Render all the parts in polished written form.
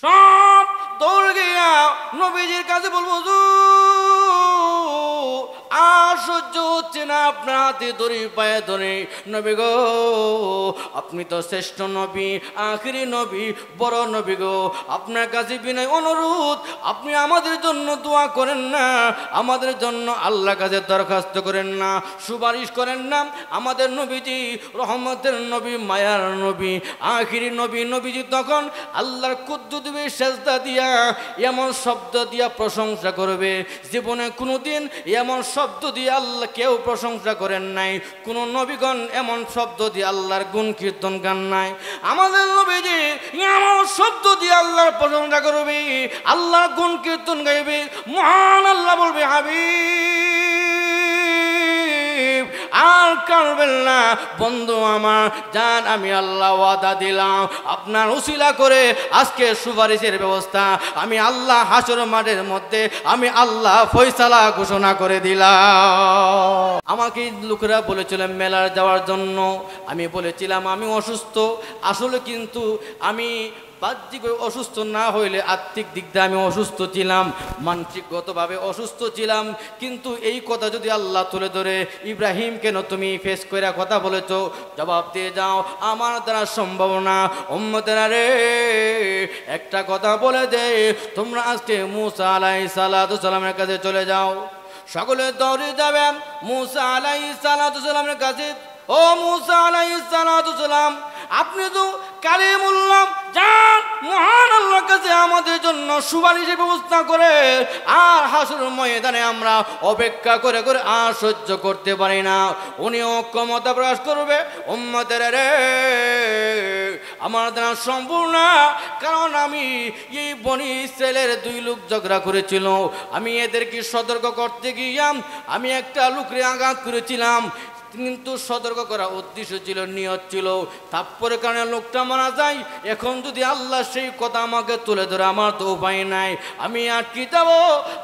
সব দৌড় গিয়া নবীজির কাছে বলবো, আর সহ্য হচ্ছে না, আপনার হাতে ধরি পায়ে ধরি, নবী গো আপনি তো শ্রেষ্ঠ নবী, আখিরি নবী, বড় নবী গো, আপনার কাছে বিনয় অনুরোধ, আপনি আমাদের জন্য দোয়া করেন না, আমাদের জন্য আল্লাহর কাছে দরখাস্ত করেন না, সুপারিশ করেন না। আমাদের নবীজি রহমতের নবী, মায়ার নবী, আখিরি নবী। নবীজি তখন আল্লাহর কুদ্দুতে সেজদা দিয়া এমন শব্দ দিয়া প্রশংসা করবে, জীবনে কোনোদিন এমন শব্দ দিয়ে আল্লাহ কেউ প্রশংসা করেন নাই, কোন নবীগণ এমন শব্দ দিয়ে আল্লাহর গুণ কীর্তন গান নাই। আমাদের নবীজি এমন শব্দ দিয়ে আল্লাহর প্রশংসা করবে, আল্লাহর গুণ কীর্তন গাইবে, মহান আল্লাহ বলবে হাবিব আর কারবেন না, বন্ধু আমার জান, আমি আল্লাহ ওয়াদা দিলাম আপনার উসিলা করে আজকে সুপারিশের ব্যবস্থা আমি আল্লাহ হাসর মাঠের মধ্যে আমি আল্লাহ ফয়সালা ঘোষণা করে দিলাম। আমাকে লোকেরা বলেছিলেন মেলার যাওয়ার জন্য, আমি বলেছিলাম আমি অসুস্থ, আসলে কিন্তু আমি বাহ্যিক অসুস্থ না হইলে আত্মিক দিক দিয়ে আমি অসুস্থ ছিলাম, মানসিকগতভাবে অসুস্থ ছিলাম। কিন্তু এই কথা যদি আল্লাহ তুলে ধরে, ইব্রাহিম কেন তুমি ফেস করে কথা বলেছ, জবাব দিয়ে যাও আমার দ্বারা সম্ভব না। উম্মতেরা রে, একটা কথা বলে দে, তোমরা আজকে মুসা আলাইহিস সালাতু সালামের কাছে চলে যাও, সকলে দৌড়ে যাবে মুসা আলাইহিস সালাতু সালামের কাছে। ও মুসা আলাইহিস সালাতু সালাম, আপনি তো কালিমুল্লাহ, যান মহান আল্লাহর কাছে আমাদের জন্য সুপারিশের ব্যবস্থা করে, আর হাসর ময়দানে আমরা অপেক্ষা করে করে আর সহ্য করতে পারি না, উনিও ক্ষমতা প্রকাশ করবে। উম্মতের রে, আমার দ্বারা সম্পূর্ণ, কারণ আমি এই বনি ইসরায়েলের দুই লোক ঝগড়া করেছিল, আমি এদেরকে সতর্ক করতে গিয়াম আমি একটা লোকরে আঘাত করেছিলাম, কিন্তু সতর্ক করা উদ্দেশ্য ছিল, নিয়ত ছিল, তারপরে কারণে লোকটা মারা যায়। এখন যদি আল্লাহ সেই কথা আমাকে তুলে ধরে, আমার তো উপায় নাই, আমি আর কি যাবো।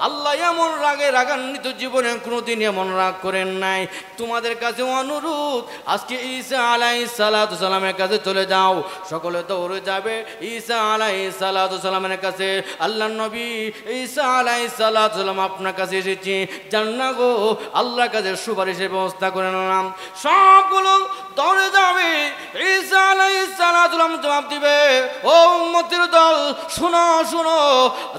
আল্লাহ এমন রাগে রাগান্বিত, জীবনে কোনোদিন এমন রাগ করেন নাই। তোমাদের কাছে অনুরোধ, আজকে ঈসা আলাইহিস সালাতু সালামের কাছে চলে যাও, সকলে দৌড়ে যাবে ঈসা আলাইহিস সালাতু সালামের কাছে। আল্লাহর নবী ঈসা আলাইহিস সালাতু সালাম আপনার কাছে এসেছি, জান্না গো আল্লাহর কাছে সুপারিশের ব্যবস্থা করে নাও। সবগুলো দৌড়ে যাবে, ঈসা আলাইহিস সালাতু সালাম জবাব দিবে, ও উম্মতের দল শুনো শুনো,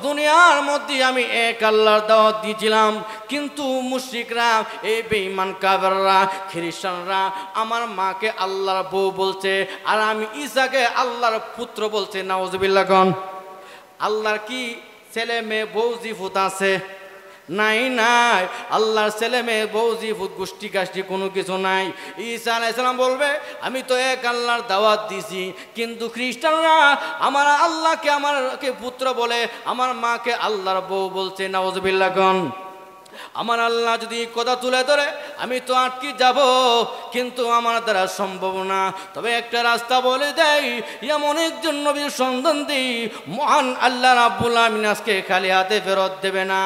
দুনিয়ার মধ্যে আমি এক আল্লাহর দাওয়াত দিয়েছিলাম, কিন্তু মুশরিকরা, এই বেঈমান কাফেররা, খ্রিস্টানরা আমার মাকে আল্লাহর বউ বলছে, আর আমি ঈসাকে আল্লাহর পুত্র বলছে। নাউজুবিল্লাহ কোন, আল্লাহর কি ছেলে মেয়ে বউ জিফুত আছে? নাই নাই, আল্লাহর ছেলে মেয়ে বউ জিফুত গোষ্ঠী গাষ্ঠী কোনো কিছু নাই। ঈসা আলাইহিস সালাম বলবে আমি তো এক আল্লাহর দাওয়াত দিছি, কিন্তু খ্রিস্টানরা আমার আল্লাহকে আমারকে পুত্র বলে, আমার মাকে আল্লাহর বউ বলছে। নাউজুবিল্লাহ কোন, আমার আল্লাহ যদি কথা তুলে ধরে আমি তো আটকে যাব, কিন্তু আমার দ্বারা সম্ভব না। তবে একটা রাস্তা বলে দেয়, এমন একজন নবীর সন্ধান দিই, মহান আল্লাহ রাব্বুল আমিন আজকে খালি হাতে ফেরত দেবে না।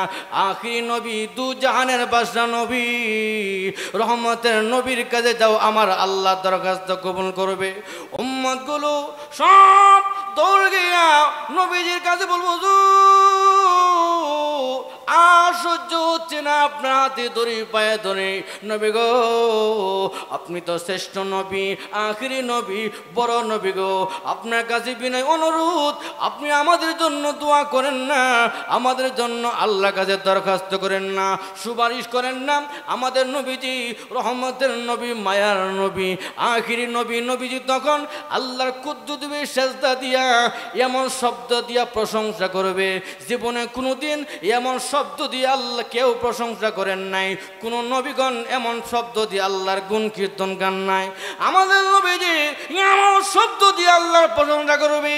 আখিরি নবী, দু জাহানের বাদশা নবী, রহমতের নবীর কাছে যাও, আমার আল্লাহ দরখাস্ত কবুল করবে। উম্মতগুলো সব দৌড় গিয়া নবীজির কাছে বলবো, আর সহ্য হচ্ছে না, আপনার হাতে ধরি পায়ে ধরি, নবী গো আপনি তো শ্রেষ্ঠ নবী, আখিরি নবী, বড় নবী গো, আপনার কাছে বিনয় অনুরোধ, আপনি আমাদের জন্য দোয়া করেন না, আমাদের জন্য আল্লাহর কাছে দরখাস্ত করেন না, সুপারিশ করেন না। আমাদের নবীজি রহমতের নবী, মায়ার নবী, আখিরি নবী। নবীজি তখন আল্লাহর কুদ্দুতে সেজদা দিয়া এমন শব্দ দিয়া প্রশংসা করবে, জীবনে কোনোদিন এমন শব্দ দিয়ে আল্লাহ কেউ প্রশংসা করেন নাই, কোন নবীগণ এমন শব্দ দিয়ে আল্লাহর গুণ কীর্তন গান নাই। আমাদের নবীজি এমন শব্দ দিয়ে আল্লাহর প্রশংসা করবে,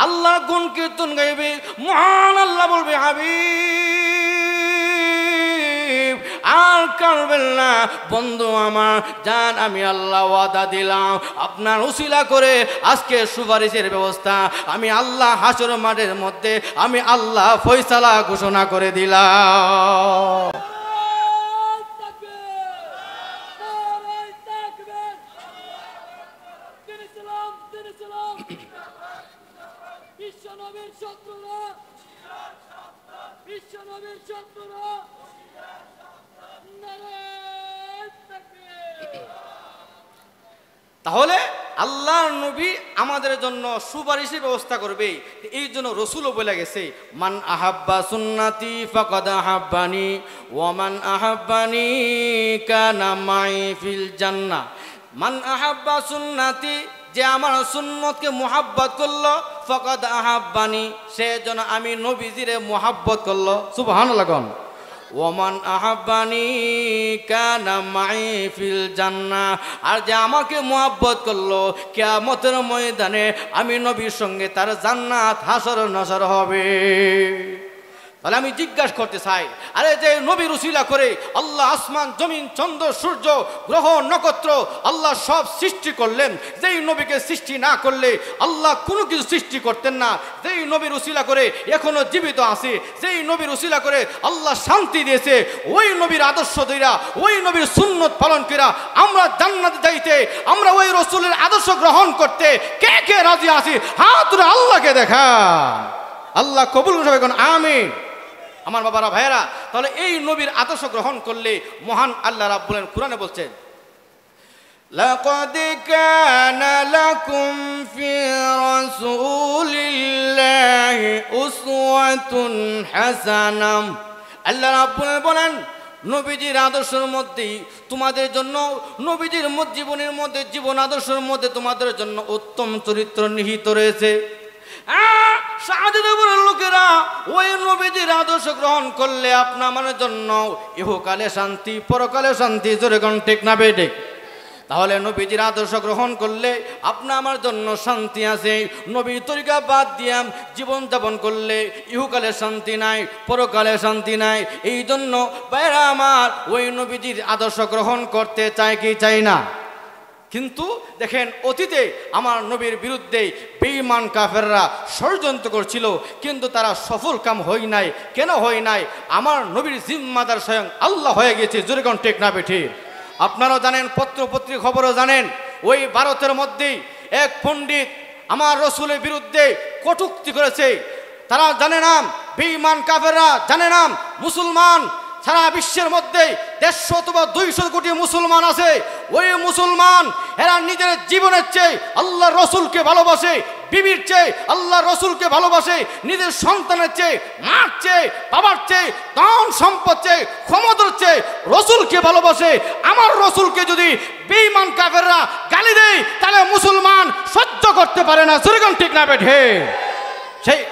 আল্লাহর গুণ কীর্তন গাইবে, মহান আল্লাহ বলবে হাবিব আর কারবেন না, বন্ধু আমার জান, আমি আল্লাহ ওয়াদা দিলাম আপনার উসিলা করে আজকে সুপারিশের ব্যবস্থা আমি আল্লাহ হাসর মাঠের মধ্যে আমি আল্লাহ ফয়সালা ঘোষণা করে দিলাম। বিশ্বনবীর সত্যরা বিশ্বনবীর সত্যরা নারায়ে তাকবীর। তাহলে আল্লাহর নবী আমাদের জন্য সুপারিশের ব্যবস্থা করবে। এই জন্য রসুলও বলে গেছে, মান আহাব্বা সুন্নাতি ফাকাদ আহাব্বানি ওয়া মান আহাব্বানি কানা মাই ফিল জান্নাহ। মান আহাব্বা সুন্নাতি, যে আমার সুন্নতকে মুহাব্বত করলো, ফাকাদ আহাব্বানি, সে যেন আমি নবীজিরে মুহাব্বত করলো। সুবহানাল্লাহ। ওমান আহাব্বানি কানা মাই ফিল জান্নাহ, আর যে আমাকে মুহাব্বত করলো, কিয়ামতের ময়দানে আমি নবীর সঙ্গে তার জান্নাত হাসর নাসর হবে। তাহলে আমি জিজ্ঞাসা করতে চাই, আরে যে নবীর উসিলা করে আল্লাহ আসমান জমিন চন্দ্র সূর্য গ্রহ নক্ষত্র আল্লাহ সব সৃষ্টি করলেন, যেই নবীকে সৃষ্টি না করলে আল্লাহ কোনো কিছু সৃষ্টি করতেন না। যেই নবীর উসিলা করে এখনো জীবিত আছে, যেই নবীর উসিলা করে আল্লাহ শান্তি দিয়েছে, ওই নবীর আদর্শ দইরা ওই নবীর সুন্নত পালন করা আমরা জান্নাতে যাইতে, আমরা ওই রসুলের আদর্শ গ্রহণ করতে কে কে রাজি আছি? হাত তুলে আল্লাহকে দেখা। আল্লাহ কবুল করুন, আমিন। আমার বাবারা ভাইয়েরা, তাহলে এই নবীর আদর্শ গ্রহণ করলে মহান আল্লাহ রাব্বুল আলামিন কুরআনে বলছেন, লাকাদ কানা লাকুম ফি রাসূলিল্লাহি উসওয়াতুন হাসানাহ। আল্লাহ রাব্বুল আলামিন বলেন, নবীজির আদর্শের মধ্যেই তোমাদের জন্য, নবীজির জীবনের মধ্যে, জীবন আদর্শের মধ্যে তোমাদের জন্য উত্তম চরিত্র নিহিত রয়েছে। লোকেরা ওই নবীজির আদর্শ গ্রহণ করলে আপনার জন্য ইহকালে শান্তি পরকালে শান্তি। জোরে কোন ঠিক না বেঠিক? তাহলে নবীজির আদর্শ গ্রহণ করলে আপনার আমার জন্য শান্তি আছে। নবীর তরিকা বাদ দিয়া জীবন যাপন করলে ইহকালে শান্তি নাই, পরকালে শান্তি নাই। এই জন্য বাইরা আমার ওই নবীজির আদর্শ গ্রহণ করতে চায় কি চাই না? কিন্তু দেখেন, অতীতে আমার নবীর বিরুদ্ধে বেঈমান কাফেররা ষড়যন্ত্র করছিল, কিন্তু তারা সফল কাম হয় নাই। কেন হয় নাই? আমার নবীর জিম্মাদার স্বয়ং আল্লাহ হয়ে গেছে। জোরে কোন ঠিক না বেঠিক? আপনারাও জানেন, পত্রপত্রিকা খবরও জানেন, ওই ভারতের মধ্যেই এক পণ্ডিত আমার রসুলের বিরুদ্ধে কটূক্তি করেছে। তারা জানে না, বেঈমান কাফেররা জানে না, মুসলমান সারা বিশ্বের মধ্যে 150 অথবা 200 কোটি মুসলমান আছে। ওই মুসলমান এরা নিজের জীবনের চেয়ে আল্লাহ রসুলকে ভালোবাসে, বিবির চেয়ে আল্লাহ রসুলকে ভালোবাসে, নিজের সন্তানের চেয়ে, মার চেয়ে, বাবার চেয়ে, ধন সম্পদ চেয়ে, ক্ষমতার চেয়ে রসুলকে ভালোবাসে। আমার রসুলকে যদি বেঈমান কাফেররা গালি দেয়, তাহলে মুসলমান সহ্য করতে পারে না। সুরগণ ঠিক না বেঠে? সেই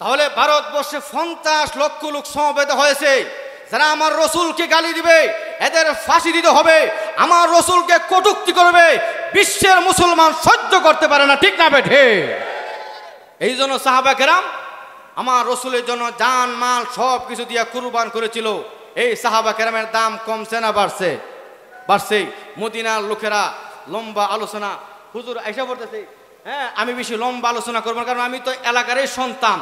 তাহলে ভারতবর্ষে 50 লক্ষ লোক সমবেত হয়েছে, যারা আমার রসুলকে গালি দিবে এদের ফাঁসি দিতে হবে। আমার রসুলকে কটূক্তি করবে, বিশ্বের মুসলমান সহ্য করতে পারে না। ঠিক না বেঠে? এই জন্য সাহাবা কেরাম আমার রসুলের জন্য জান মাল সব কিছু দিয়ে কুরবান করেছিল। এই সাহাবা কেরামের দাম কমছে না বাড়ছে? বাড়ছে। মদিনার লোকেরা লম্বা আলোচনা, হুজুর আইসা পড়তেছে, হ্যাঁ আমি বেশি লম্বা আলোচনা করবো না, কারণ আমি তো এলাকারই সন্তান,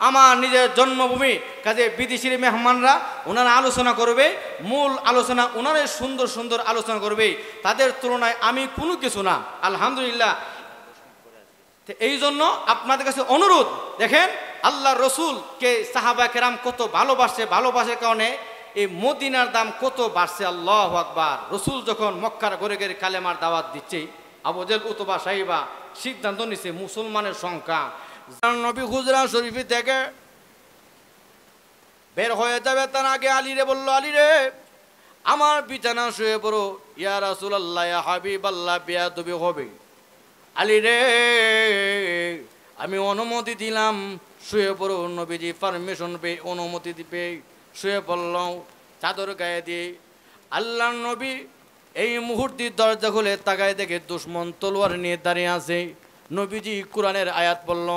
আমার নিজের জন্মভূমি। কাজে বিদেশির মেহমানরা ওনারা আলোচনা করবে, মূল আলোচনা ওনারাই সুন্দর সুন্দর আলোচনা করবে, তাদের তুলনায় আমি কোনো কিছু না। আলহামদুলিল্লাহ। এই জন্য আপনাদের কাছে অনুরোধ, দেখেন আল্লাহ রসুলকে সাহাবা কেরাম কত ভালোবাসে, ভালোবাসার কারণে এই মদিনার দাম কত বাড়ছে। আল্লাহু আকবার। রসুল যখন মক্কার ঘরে ঘরে কালেমার দাওয়াত দিচ্ছে, আবু জেল উতবা সাহিবা সিদ্ধান্ত নিচ্ছে মুসলমানের সংখ্যা নবী হুজরা শরীফি থেকে বের হয়ে যাবে তার আগে আলীরে বলল, আলী রে আমার বিছানা শুয়ে পড়ো। ইয়া রাসূলুল্লাহ, ইয়া হাবিবাল্লাহ, বেয়াদবি হবে। আলী রে আমি অনুমতি দিলাম, শুয়ে পড়ো। নবীজি পারমিশন পেয়ে অনুমতি দিবে শুয়ে পড়ল চাদর গায়ে দিয়ে। আল্লাহর নবী এই মুহূর্তে দরজা খুলে তাকায় দেখে দুশমন তলোয়ার নিয়ে দাঁড়িয়ে আছে। নবীজি কোরআনের আয়াত পড়ল,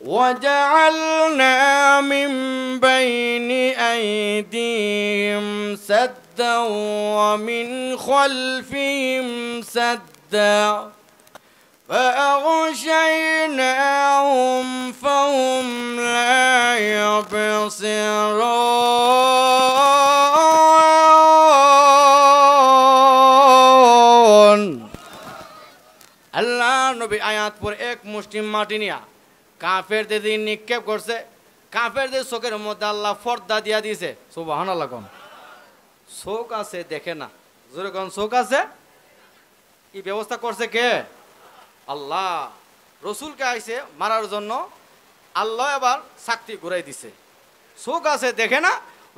وَجَعَلْنَا مِنْ بَيْنِ أَيْدِيهِمْ سَدًّا وَمِنْ خَلْفِهِمْ سَدًّا فأغشيناهم فهم لا يبصرون আল্লাহ নবী আয়াত পর এক মুষ্টি মাটি নিয়া কাফেরদের দিন নিক্ষেপ করছে কাফেরদের চোখের মধ্যে আল্লাহ পর্দা দিয়া দিয়েছে সুবহানাল্লাহ কোন চোখ আছে দেখে না জোরে কোন চোখ আছে কি ব্যবস্থা করছে কে আল্লাহ রসুলকে আইছে মারার জন্য আল্লাহ এবার শক্তি ঘুরাই দিছে চোখ আছে দেখে না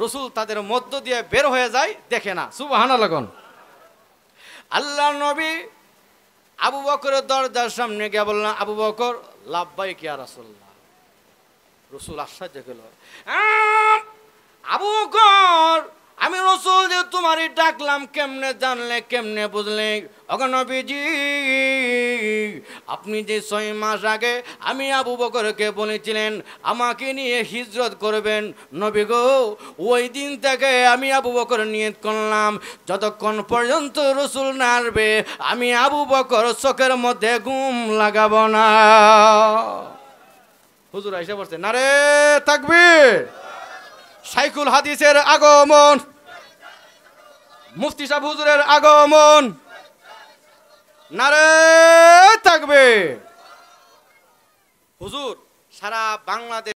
রসুল তাদের মধ্য দিয়ে বের হয়ে যায় দেখে না সুবহানাল্লাহ কোন আল্লাহ নবী আবু বকরের দরজার সামনে গিয়ে বললেন আবু বকর লাব্বাইক ইয়া রাসূলুল্লাহ রসুল আশ্চর্য গেল আবু বকর আমি রসুল যে তোমারই ডাকলাম কেমনে জানলে কেমনে বুঝলে ওগো নবীজি আপনি যে 6 মাস আগে আমি আবু বকরকে বলেছিলেন আমাকে নিয়ে হিজরত করবেন নবী গো ওই দিন থেকে আমি আবু বকর নিয়ত করলাম যতক্ষণ পর্যন্ত রসুল না আসবে আমি আবু বকর চোখের মধ্যে ঘুম লাগাবো না হুজুর আইসা বলছে না রে তাকবীর শাইখুল হাদিসের আগমন মুফতি সাহেব হুজুরের আগমন নারে তাকবীর হুজুর সারা বাংলাদেশ